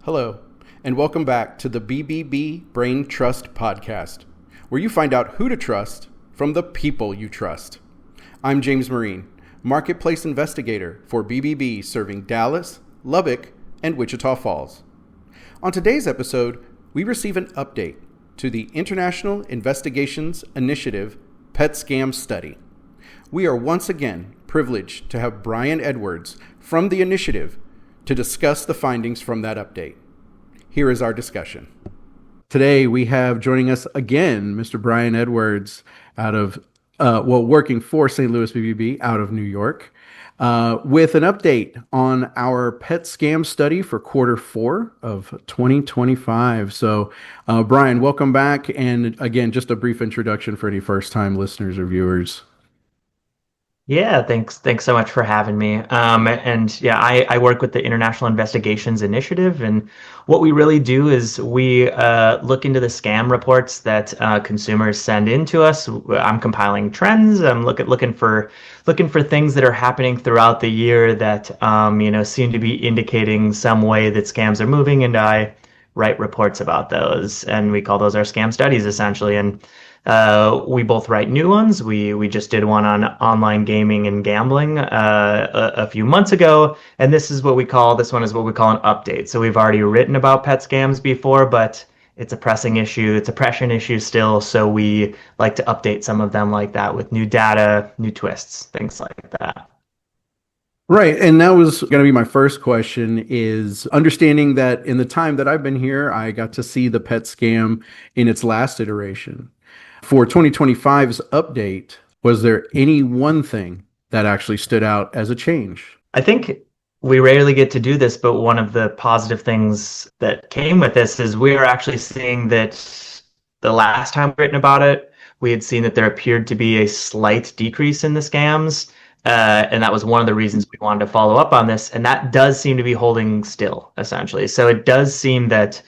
Hello, and welcome back to the BBB Brain Trust podcast, where you find out who to trust from the people you trust. I'm James Marin, marketplace investigator for BBB serving Dallas, Lubbock, and Wichita Falls. On today's episode, we receive an update to the International Investigations Initiative Pet Scam Study. We are once again privileged to have Brian Edwards from the initiative to discuss the findings from that update. Here is our discussion. Today we have joining us again Mr. Brian Edwards out of, working for St. Louis BBB out of New York, with an update on our pet scam study for quarter 4 of 2025. So, Brian, welcome back. And again, just a brief introduction for any first-time listeners or viewers. Yeah, thanks so much for having me. I work with the International Investigations Initiative, and what we really do is we look into the scam reports that consumers send in to us. I'm compiling trends. I'm looking for things that are happening throughout the year that seem to be indicating some way that scams are moving, and I write reports about those, and we call those our scam studies essentially. And we both write new ones. We just did one on online gaming and gambling a few months ago, and this one is what we call an update. So we've already written about pet scams before, but it's a pressing issue. It's a pressing issue still, so we like to update some of them like that with new data, new twists, things like that. Right. And that was going to be my first question, is understanding that in the time that I've been here, I got to see the pet scam in its last iteration. For 2025's update, was there any one thing that actually stood out as a change? I think we rarely get to do this, but one of the positive things that came with this is we are actually seeing that the last time we've written about it, we had seen that there appeared to be a slight decrease in the scams. And that was one of the reasons we wanted to follow up on this. And that does seem to be holding still, essentially. So it does seem that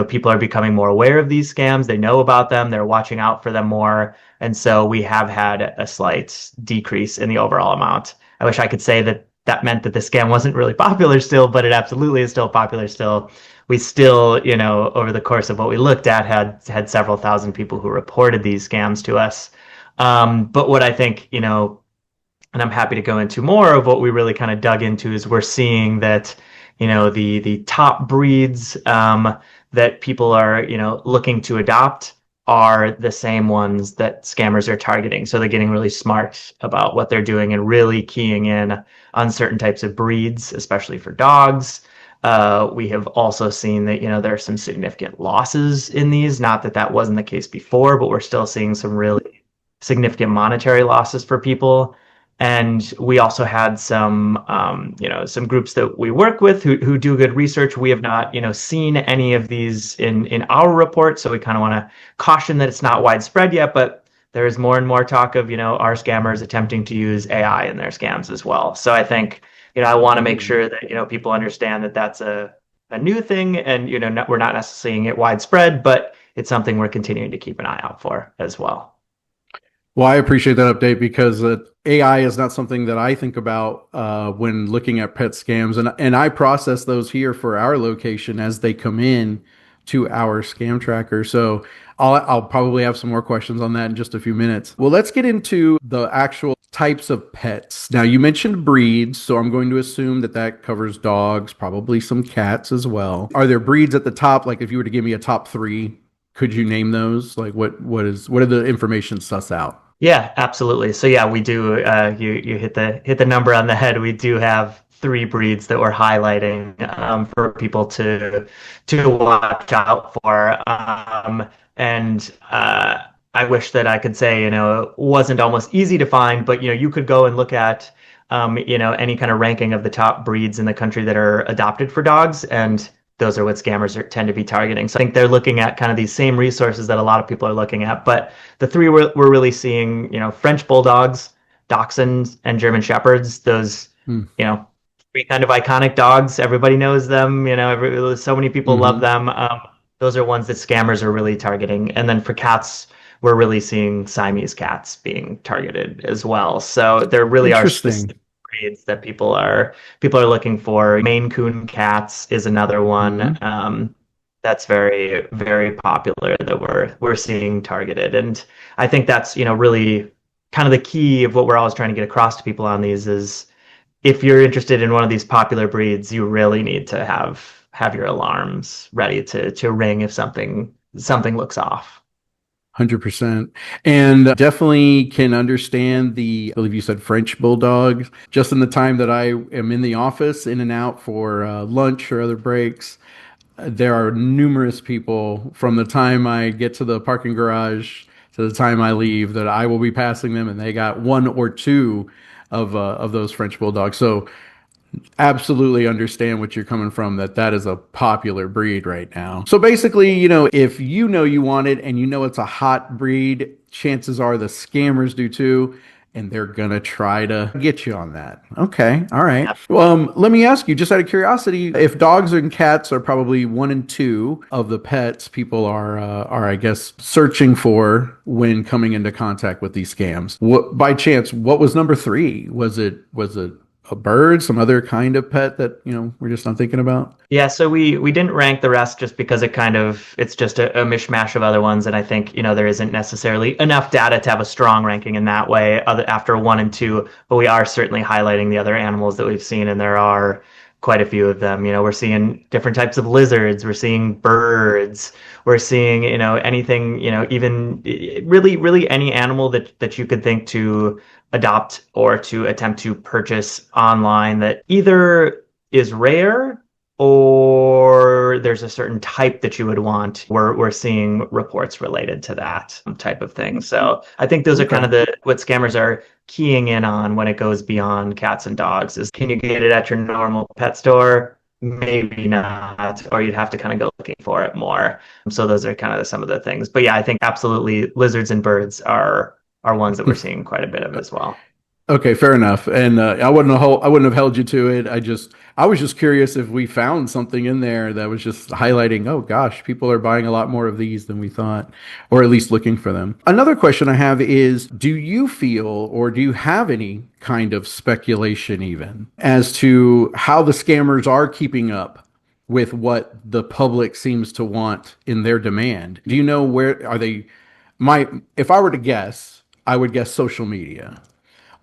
people are becoming more aware of these scams. They know about them. They're watching out for them more. And so we have had a slight decrease in the overall amount. I wish I could say that meant that the scam wasn't really popular still, but it absolutely is still popular still. We still, over the course of what we looked at, had several thousand people who reported these scams to us. But what I think, and I'm happy to go into more of what we really kind of dug into, is we're seeing that, the top breeds that people are, looking to adopt are the same ones that scammers are targeting. So they're getting really smart about what they're doing and really keying in on certain types of breeds, especially for dogs. We have also seen that, there are some significant losses in these. Not that that wasn't the case before, but we're still seeing some really significant monetary losses for people. And we also had some groups that we work with who do good research. We have not, seen any of these in our report, so we kind of want to caution that it's not widespread yet. But there is more and more talk of, our scammers attempting to use AI in their scams as well. So I think, I want to make sure that people understand that that's a new thing, and we're not necessarily seeing it widespread, but it's something we're continuing to keep an eye out for as well. Well, I appreciate that update, because AI is not something that I think about when looking at pet scams, and I process those here for our location as they come in to our scam tracker. So I'll probably have some more questions on that in just a few minutes. Well, let's get into the actual types of pets. Now, you mentioned breeds, so I'm going to assume that covers dogs, probably some cats as well. Are there breeds at the top? Like, if you were to give me a top 3, could you name those? Like, what are the information suss out? Yeah, absolutely. So yeah, we do. You hit the number on the head. We do have 3 breeds that we're highlighting for people to watch out for. I wish that I could say it wasn't almost easy to find, but you could go and look at any kind of ranking of the top breeds in the country that are adopted for dogs, and those are what scammers tend to be targeting. So I think they're looking at kind of these same resources that a lot of people are looking at. But the 3 we're really seeing, French bulldogs, dachshunds, and German shepherds. Those, 3 kind of iconic dogs. Everybody knows them. So many people love them. Those are ones that scammers are really targeting. And then for cats, we're really seeing Siamese cats being targeted as well. So there really are specific breeds that people are looking for. Maine Coon cats is another one. Hmm. That's very, very popular that we're seeing targeted. And I think that's, really kind of the key of what we're always trying to get across to people on these is if you're interested in one of these popular breeds, you really need to have your alarms ready to ring if something looks off. 100%. And definitely can understand I believe you said French bulldogs. Just in the time that I am in the office, in and out for lunch or other breaks, there are numerous people from the time I get to the parking garage to the time I leave that I will be passing them, and they got one or two of those French bulldogs. So absolutely understand what you're coming from, that is a popular breed right now. So basically, if you know you want it and you know it's a hot breed, chances are the scammers do too, and they're gonna try to get you on that. Okay, all right. Well, let me ask you, just out of curiosity, if dogs and cats are probably one and two of the pets people are I guess searching for when coming into contact with these scams. What, by chance, what was number three? Was it a bird, some other kind of pet that we're just not thinking about? Yeah, so we didn't rank the rest just because it's just a mishmash of other ones, and I think there isn't necessarily enough data to have a strong ranking in that way after one and two. But we are certainly highlighting the other animals that we've seen, and there are quite a few of them. We're seeing different types of lizards, we're seeing birds, we're seeing anything, even really really any animal that you could think to adopt or to attempt to purchase online that either is rare or there's a certain type that you would want. We're seeing reports related to that type of thing. So I think those are kind of what scammers are keying in on when it goes beyond cats and dogs is, can you get it at your normal pet store? Maybe not, or you'd have to kind of go looking for it more. So those are kind of some of the things. But yeah, I think absolutely lizards and birds are ones that we're seeing quite a bit of as well. Okay, fair enough. And I wouldn't have held you to it. I was just curious if we found something in there that was just highlighting, oh gosh, people are buying a lot more of these than we thought, or at least looking for them. Another question I have is, do you feel, or do you have any kind of speculation even as to how the scammers are keeping up with what the public seems to want in their demand? Do you know where are they? If I were to guess, I would guess social media.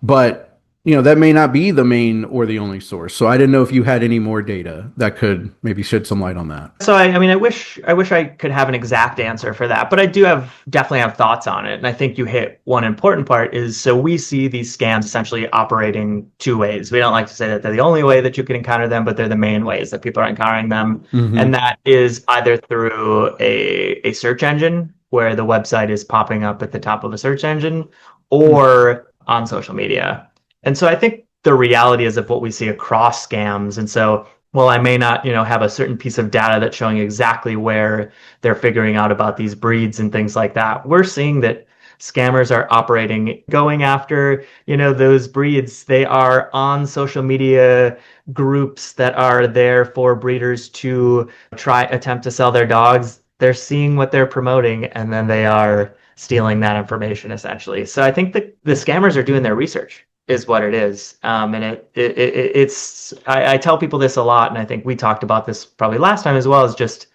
But that may not be the main or the only source. So I didn't know if you had any more data that could maybe shed some light on that. So I mean, I wish I could have an exact answer for that, but I definitely have thoughts on it. And I think you hit one important part is, so we see these scams essentially operating two ways. We don't like to say that they're the only way that you can encounter them, but they're the main ways that people are encountering them. Mm-hmm. And that is either through a search engine where the website is popping up at the top of a search engine, or on social media. And so I think the reality is of what we see across scams. And so, while I may not, have a certain piece of data that's showing exactly where they're figuring out about these breeds and things like that, we're seeing that scammers are operating, going after, those breeds. They are on social media groups that are there for breeders to attempt to sell their dogs. They're seeing what they're promoting, and then they are stealing that information essentially. So I think the scammers are doing their research is what it is. And it's I tell people this a lot, and I think we talked about this probably last time as well, is just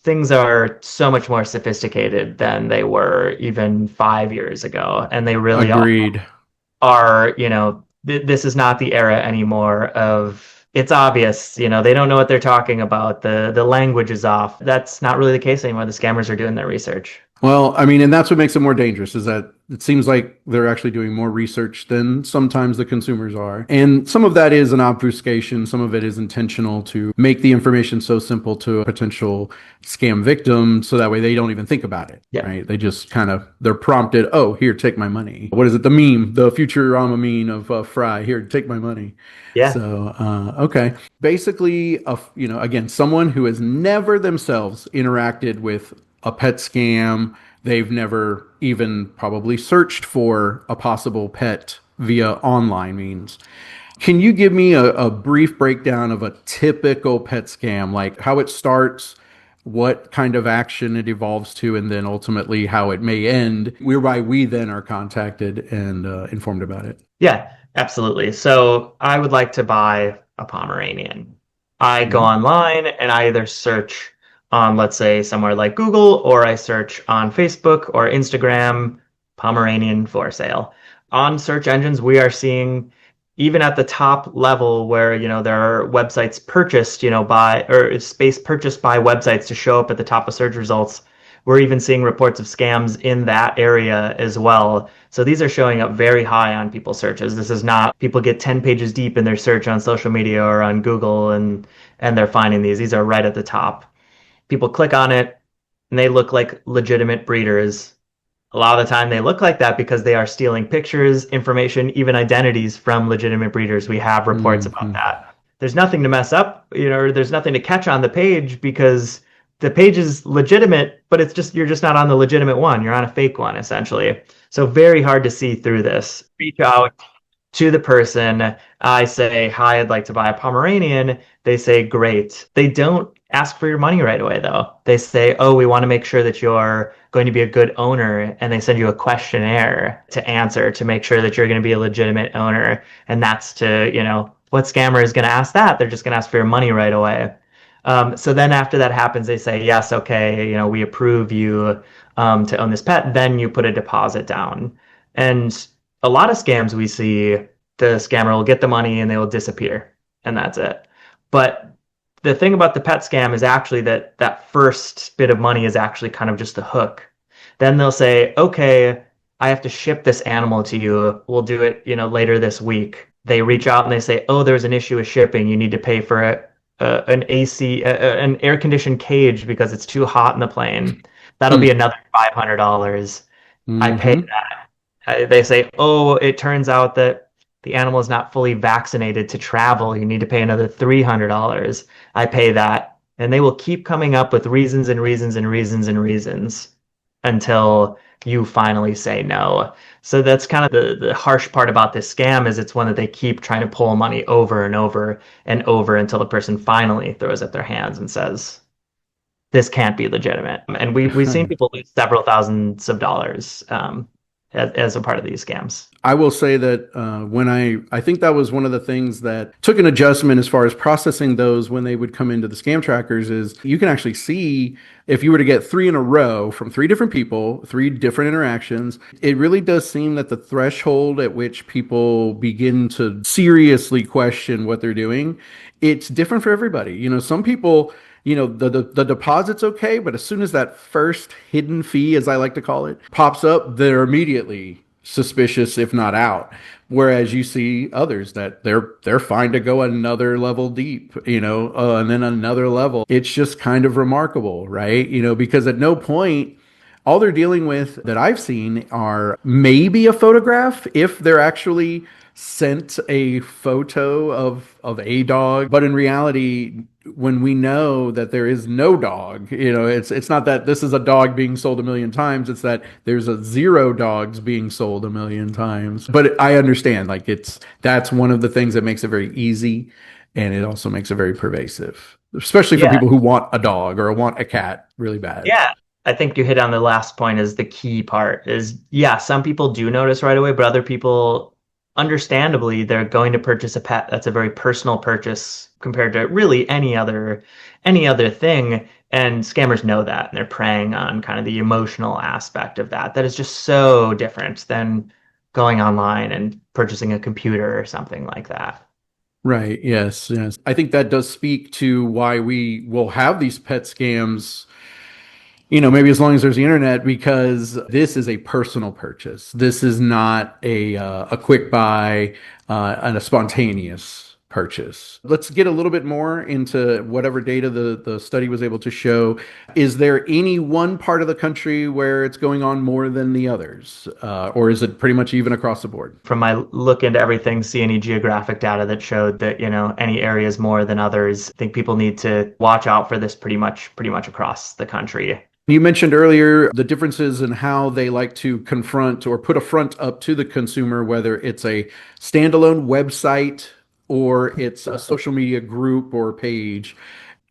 things are so much more sophisticated than they were even 5 years ago. And they really Agreed. are this is not the era anymore of, it's obvious, they don't know what they're talking about. The language is off. That's not really the case anymore. The scammers are doing their research. Well, I mean, and that's what makes it more dangerous, is that it seems like they're actually doing more research than sometimes the consumers are. And some of that is an obfuscation. Some of it is intentional to make the information so simple to a potential scam victim, so that way they don't even think about it, right? They just they're prompted, oh, here, take my money. What is it? The meme, the Futurama meme of Fry, here, take my money. Yeah. So, okay. Basically, again, someone who has never themselves interacted with a pet scam. They've never even probably searched for a possible pet via online means. Can you give me a brief breakdown of a typical pet scam, like how it starts, what kind of action it evolves to, and then ultimately how it may end, whereby we then are contacted and informed about it. Yeah, absolutely. So I would like to buy a Pomeranian. I go Mhm. online and I either search on, let's say, somewhere like Google, or I search on Facebook or Instagram, Pomeranian for sale. On search engines, we are seeing even at the top level where, there are websites purchased, by or space purchased by websites to show up at the top of search results. We're even seeing reports of scams in that area as well. So these are showing up very high on people's searches. This is not people get 10 pages deep in their search on social media or on Google and they're finding these. These are right at the top. People click on it and they look like legitimate breeders. A lot of the time they look like that because they are stealing pictures, information, even identities from legitimate breeders. We have reports about Mhm. that. There's nothing to mess up, there's nothing to catch on the page because the page is legitimate, but it's just you're just not on the legitimate one. You're on a fake one essentially. So very hard to see through this. Reach out to the person. I say, "Hi, I'd like to buy a Pomeranian." They say, "Great." They don't ask for your money right away, though. They say, "Oh, we want to make sure that you're going to be a good owner." And they send you a questionnaire to answer to make sure that you're going to be a legitimate owner. And that's what scammer is going to ask that? They're just going to ask for your money right away. So then after that happens, they say, "Yes, okay, we approve you to own this pet." Then you put a deposit down. And a lot of scams we see, the scammer will get the money and they will disappear, and that's it. But the thing about the pet scam is actually that that first bit of money is actually kind of just a hook. Then they'll say, "Okay, I have to ship this animal to you. We'll do it, later this week." They reach out and they say, "Oh, there's an issue with shipping. You need to pay for an AC, an air conditioned cage because it's too hot in the plane. That'll be Hmm. another $500." I pay Mhm. that. They say, "Oh, it turns out that the animal is not fully vaccinated to travel. You need to pay another $300." I pay that. And they will keep coming up with reasons and reasons and reasons and reasons until you finally say no. So that's kind of the harsh part about this scam is it's one that they keep trying to pull money over and over and over until the person finally throws up their hands and says, "This can't be legitimate." And we've seen people lose several thousands of dollars as a part of these scams. I will say that when I think that was one of the things that took an adjustment as far as processing those when they would come into the scam trackers is you can actually see if you were to get three in a row from three different people, three different interactions, it really does seem that the threshold at which people begin to seriously question what they're doing, it's different for everybody. Some people, the deposit's okay, but as soon as that first hidden fee, as I like to call it, pops up, they're immediately suspicious, if not out. Whereas you see others that they're fine to go another level deep, and then another level. It's just kind of remarkable, right? Because at no point all they're dealing with that I've seen are maybe a photograph if they're actually sent a photo of a dog, but in reality when we know that there is no dog, it's not that this is a dog being sold a million times, it's that there's a zero dogs being sold a million times. But I understand, like, that's one of the things that makes it very easy, and it also makes it very pervasive, especially for Yeah, people who want a dog or want a cat really bad. yeah. I think you hit on the last point is the key part is yeah, some people do notice right away, but other people understandably they're going to purchase a pet that's a very personal purchase compared to really any other thing. And scammers know that and they're preying on kind of the emotional aspect of that. That is just so different than going online and purchasing a computer or something like that. Right. Yes. Yes. I think that does speak to why we will have these pet scams, maybe as long as there's the internet, because this is a personal purchase. This is not a quick buy and a spontaneous purchase. Let's get a little bit more into whatever data the study was able to show. Is there any one part of the country where it's going on more than the others? Or is it pretty much even across the board? From my look into everything, see any geographic data that showed that, any areas more than others. I think people need to watch out for this pretty much across the country. You mentioned earlier the differences in how they like to confront or put a front up to the consumer, whether it's a standalone website or it's a social media group or page.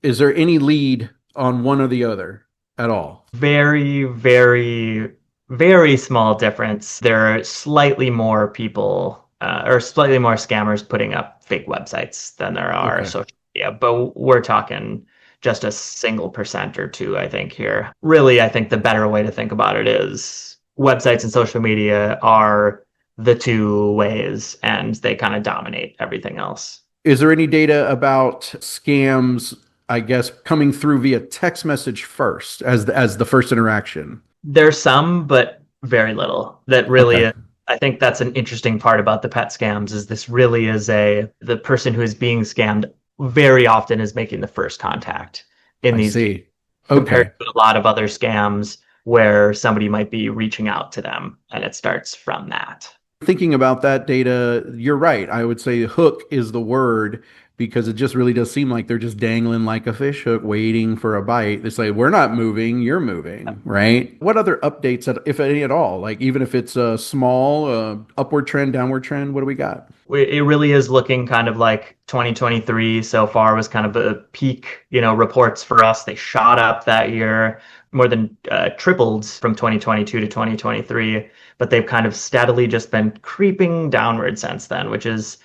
Is there any lead on one or the other at all? Very, very, very small difference. There are slightly more people or slightly more scammers putting up fake websites than there are Okay. social media, but we're talking just a single percent or two, I think, here. Really, I think the better way to think about it is websites and social media are the two ways, and they kind of dominate everything else. Is there any data about scams, I guess, coming through via text message first as the first interaction? There's some, but very little. That Okay. really, I think that's an interesting part about the pet scams is this really is the person who is being scammed very often is making the first contact in I these cases see. compared Okay. to a lot of other scams where somebody might be reaching out to them and it starts from that. Thinking about that data, you're right. I would say hook is the word because it just really does seem like they're just dangling like a fish hook, waiting for a bite. They say, we're not moving, you're moving, right? What other updates, if any at all? Like, even if it's a small upward trend, downward trend, what do we got? It really is looking kind of like 2023 so far was kind of a peak, reports for us. They shot up that year, more than tripled from 2022 to 2023, but they've kind of steadily just been creeping downward since then, which is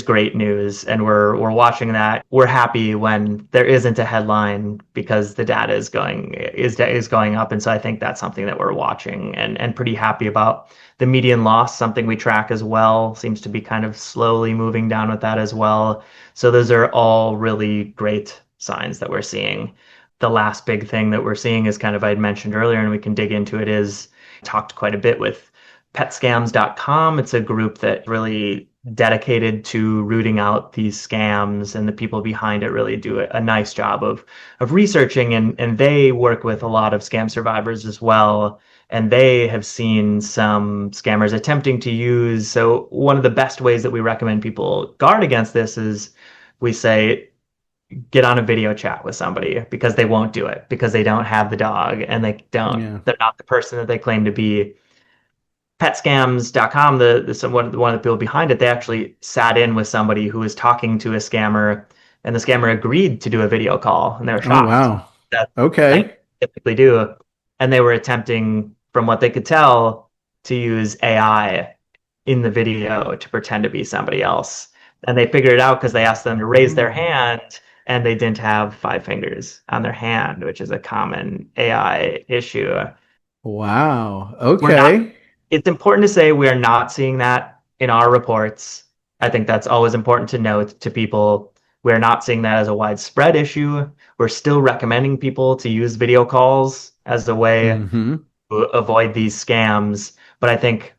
great news. And we're watching that. We're happy when there isn't a headline because the data is going up. And so I think that's something that we're watching and pretty happy about. The median loss, something we track as well, seems to be kind of slowly moving down with that as well. So those are all really great signs that we're seeing. The last big thing that we're seeing is kind of, I had mentioned earlier, and we can dig into it, is talked quite a bit with petscams.com. It's a group that really dedicated to rooting out these scams, and the people behind it really do a nice job of researching, and they work with a lot of scam survivors as well, and they have seen some scammers attempting to use. So one of the best ways that we recommend people guard against this is we say get on a video chat with somebody, because they won't do it because they don't have the dog and Yeah. they're not the person that they claim to be. Petscams.com, one of the people behind it, they actually sat in with somebody who was talking to a scammer, and the scammer agreed to do a video call, and they were Oh, shocked wow. that they Okay. typically do. And they were attempting, from what they could tell, to use AI in the video to pretend to be somebody else. And they figured it out because they asked them to raise their hand, and they didn't have five fingers on their hand, which is a common AI issue. Wow. We're not Okay. It's important to say we are not seeing that in our reports. I think that's always important to note to people. We're not seeing that as a widespread issue. We're still recommending people to use video calls as a way Mm-hmm. to avoid these scams. But I think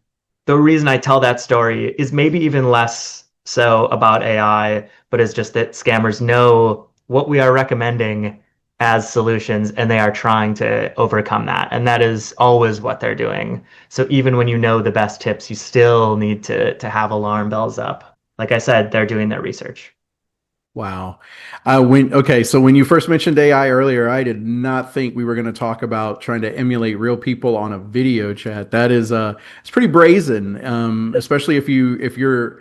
the reason I tell that story is maybe even less so about AI, but it's just that scammers know what we are recommending as solutions, and they are trying to overcome that. And that is always what they're doing. So even when you know the best tips, you still need to have alarm bells up. Like I said, they're doing their research. Wow. So when you first mentioned AI earlier, I did not think we were going to talk about trying to emulate real people on a video chat. That is it's pretty brazen. Especially if you're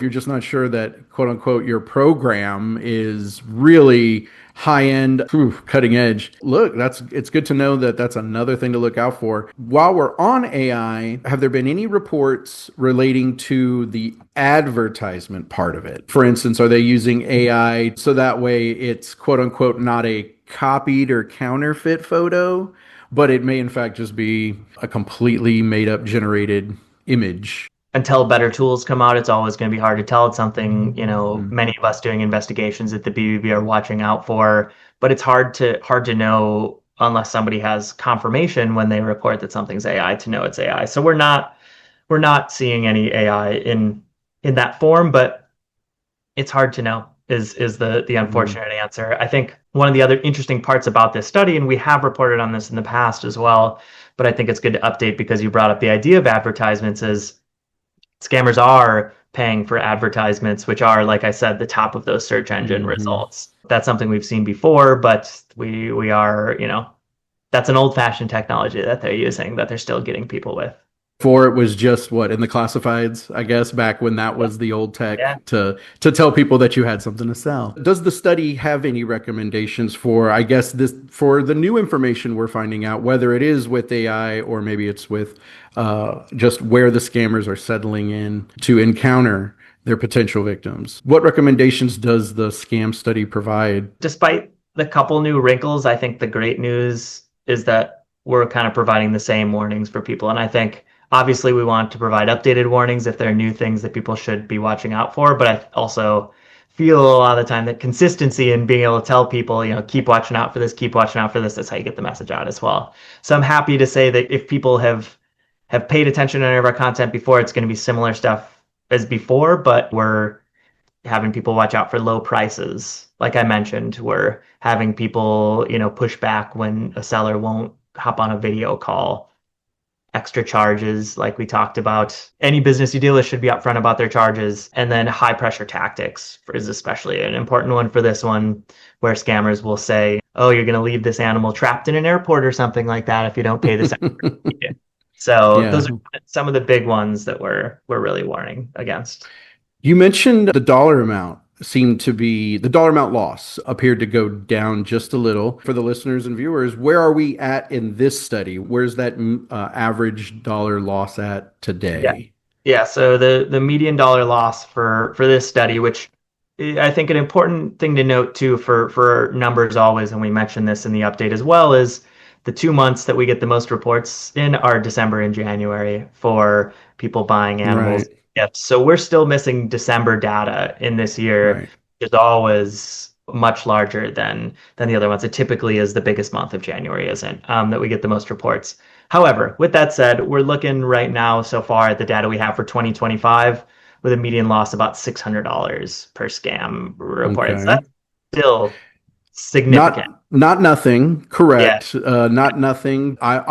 just not sure that quote unquote your program is really high end, cutting edge. Look, it's good to know that that's another thing to look out for. While we're on AI, have there been any reports relating to the advertisement part of it? For instance, are they using AI so that way it's quote unquote not a copied or counterfeit photo, but it may in fact just be a completely made up generated image? Until better tools come out, it's always going to be hard to tell. It's something, Hmm. many of us doing investigations at the BBB are watching out for, but it's hard to know unless somebody has confirmation when they report that something's AI to know it's AI. So we're not seeing any AI in that form, but it's hard to know is the Hmm. unfortunate answer. I think one of the other interesting parts about this study, and we have reported on this in the past as well, but I think it's good to update because you brought up the idea of advertisements, is scammers are paying for advertisements, which are, like I said, the top of those search engine Hmm. results. That's something we've seen before, but we are, that's an old fashioned technology that they're using, that they're still getting people with. Before it was just what in the classifieds, I guess, back when that Yeah. was the old tech Yeah. to tell people that you had something to sell. Does the study have any recommendations for, I guess, this for the new information we're finding out, whether it is with AI or maybe it's with just where the scammers are settling in to encounter their potential victims? What recommendations does the scam study provide? Despite the couple new wrinkles, I think the great news is that we're kind of providing the same warnings for people. And I think obviously we want to provide updated warnings if there are new things that people should be watching out for. But I also feel a lot of the time that consistency and being able to tell people, keep watching out for this, keep watching out for this, that's how you get the message out as well. So I'm happy to say that if people have paid attention to any of our content before, it's going to be similar stuff as before, but we're having people watch out for low prices. Like I mentioned, we're having people, push back when a seller won't hop on a video call. Extra charges, like we talked about. Any business you deal with should be upfront about their charges. And then high pressure tactics is especially an important one for this one, where scammers will say, oh, you're going to leave this animal trapped in an airport or something like that if you don't pay this. So Yeah. those are some of the big ones that we're really warning against. You mentioned the dollar amount seemed to be the dollar amount loss appeared to go down just a little. For the listeners and viewers, where are we at in this study? Where's that average dollar loss at Yeah. today? Yeah, so the median dollar loss for this study, which I think an important thing to note too for numbers always, and we mentioned this in the update as well, is the 2 months that we get the most reports in are December and January for people buying animals Right, gifts. So we're still missing December data in this year, right. which is always much larger than the other ones. It typically is the biggest month of January, isn't that we get the most reports. However, with that said, we're looking right now so far at the data we have for 2025 with a median loss about $600 per scam reported. So Okay. that's still significant. Not nothing, Yeah, correct. Not nothing. I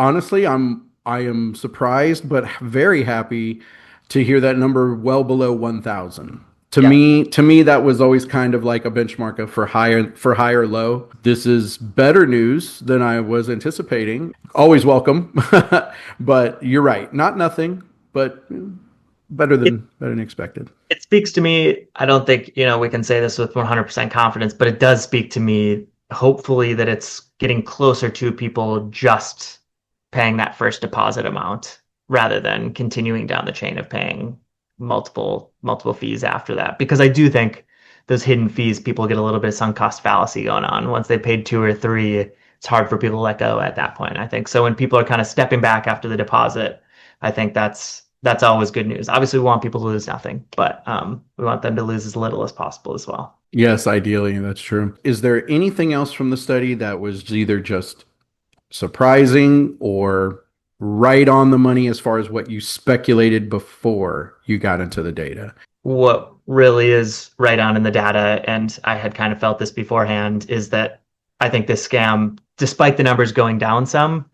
am surprised but very happy to hear that number well below 1,000. yeah. To me that was always kind of like a benchmark of for high or low. This is better news than I was anticipating. Always welcome. But you're right. Not nothing, but It better than expected. it speaks to me. I don't think, we can say this with 100% confidence, but it does speak to me, hopefully, that it's getting closer to people just paying that first deposit amount rather than continuing down the chain of paying multiple fees after that. Because I do think those hidden fees, people get a little bit of sunk cost fallacy going on. Once they paid two or three, it's hard for people to let go at that point, I think. So when people are kind of stepping back after the deposit, I think that's always good news. Obviously, we want people to lose nothing, but we want them to lose as little as possible as well. Yes, ideally, that's true. Is there anything else from the study that was either just surprising or right on the money as far as what you speculated before you got into the data? What really is right on in the data, and I had kind of felt this beforehand, is that I think this scam, despite the numbers going down some,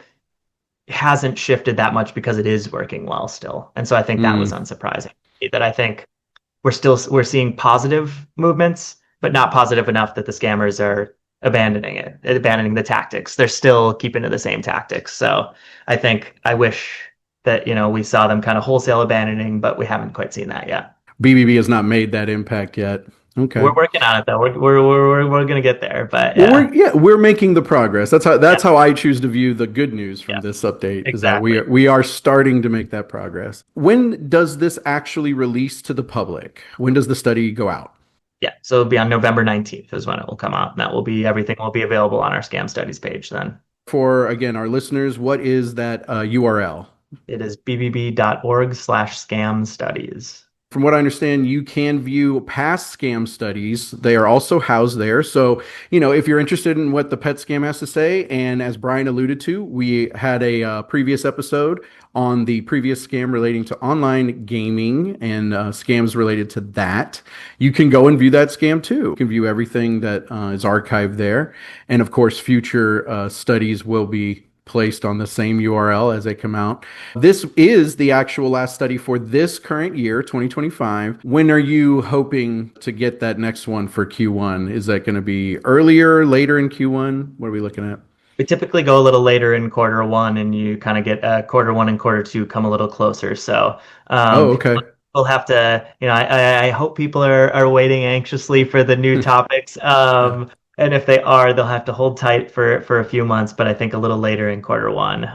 hasn't shifted that much because it is working well still. And so I think that was Mm, unsurprising. That I think we're seeing positive movements, but not positive enough that the scammers are abandoning the tactics. They're still keeping to the same tactics. So I wish that, we saw them kind of wholesale abandoning, but we haven't quite seen that yet. BBB has not made that impact yet. Okay. We're working on it though. We're gonna get there, but Well, yeah, we're making the progress. yeah, That's how I choose to view the good news from yeah, this update is that exactly. we are starting to make that progress. When does this actually release to the public? When does the study go out? Yeah, so it'll be on November 19th is when it will come out. And that will be everything will be available on our scam studies page then. For again our listeners, what is that URL? It is bbb.org/scam studies. From what I understand, you can view past scam studies. They are also housed there. So, if you're interested in what the pet scam has to say, and as Brian alluded to, we had a previous episode on the previous scam relating to online gaming and scams related to that. You can go and view that scam too. You can view everything that is archived there. And of course, future studies will be placed on the same URL as they come out. This is the actual last study for this current year, 2025. When are you hoping to get that next one for Q1? Is that going to be earlier, later in Q1? What are we looking at? We typically go a little later in quarter one, and you kind of get quarter one and quarter two come a little closer. So Oh, people okay. will have to, I hope people are waiting anxiously for the new topics. Yeah. And if they are, they'll have to hold tight for a few months. But I think a little later in quarter one,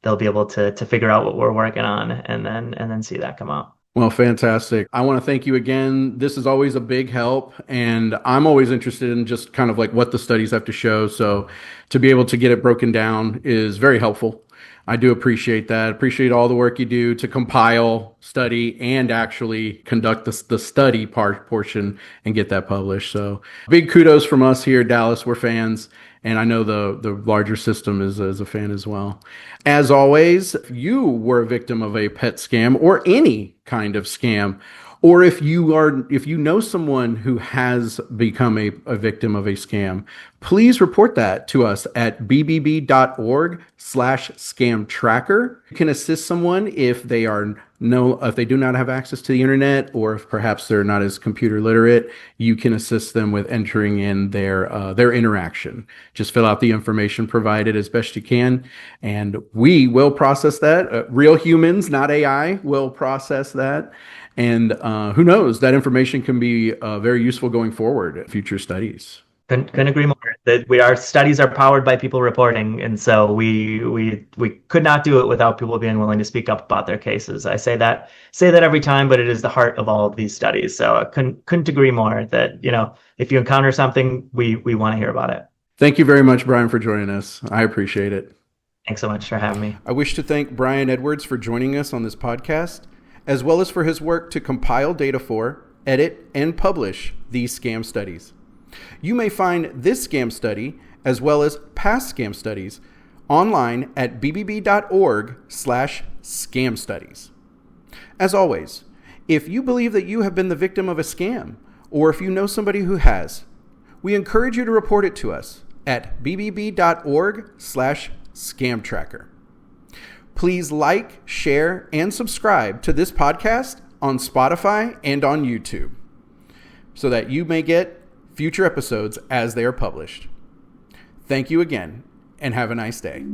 they'll be able to figure out what we're working on, and then see that come out. Well, fantastic. I want to thank you again. This is always a big help, and I'm always interested in just kind of like what the studies have to show. So to be able to get it broken down is very helpful. I do appreciate that. Appreciate all the work you do to compile, study, and actually conduct the study portion and get that published. So big kudos from us here at Dallas. We're fans. And I know the larger system is a fan as well. As always, if you were a victim of a pet scam or any kind of scam, or if you know someone who has become a victim of a scam, please report that to us at bbb.org/scam tracker. You can assist someone if if they do not have access to the internet, or if perhaps they're not as computer literate. You can assist them with entering in their interaction. Just fill out the information provided as best you can, and we will process that. Real humans, not AI, will process that. And who knows, that information can be very useful going forward in future studies. Couldn't agree more. That our studies are powered by people reporting, and so we could not do it without people being willing to speak up about their cases. I say that every time, but it is the heart of all of these studies. So I couldn't agree more that, if you encounter something, we want to hear about it. Thank you very much, Brian, for joining us. I appreciate it. Thanks so much for having me. I wish to thank Brian Edwards for joining us on this podcast, as well as for his work to compile data for, edit, and publish these scam studies. You may find this scam study, as well as past scam studies, online at bbb.org/scam studies. As always, if you believe that you have been the victim of a scam, or if you know somebody who has, we encourage you to report it to us at bbb.org/scam tracker. Please like, share, and subscribe to this podcast on Spotify and on YouTube so that you may get future episodes as they are published. Thank you again, and have a nice day.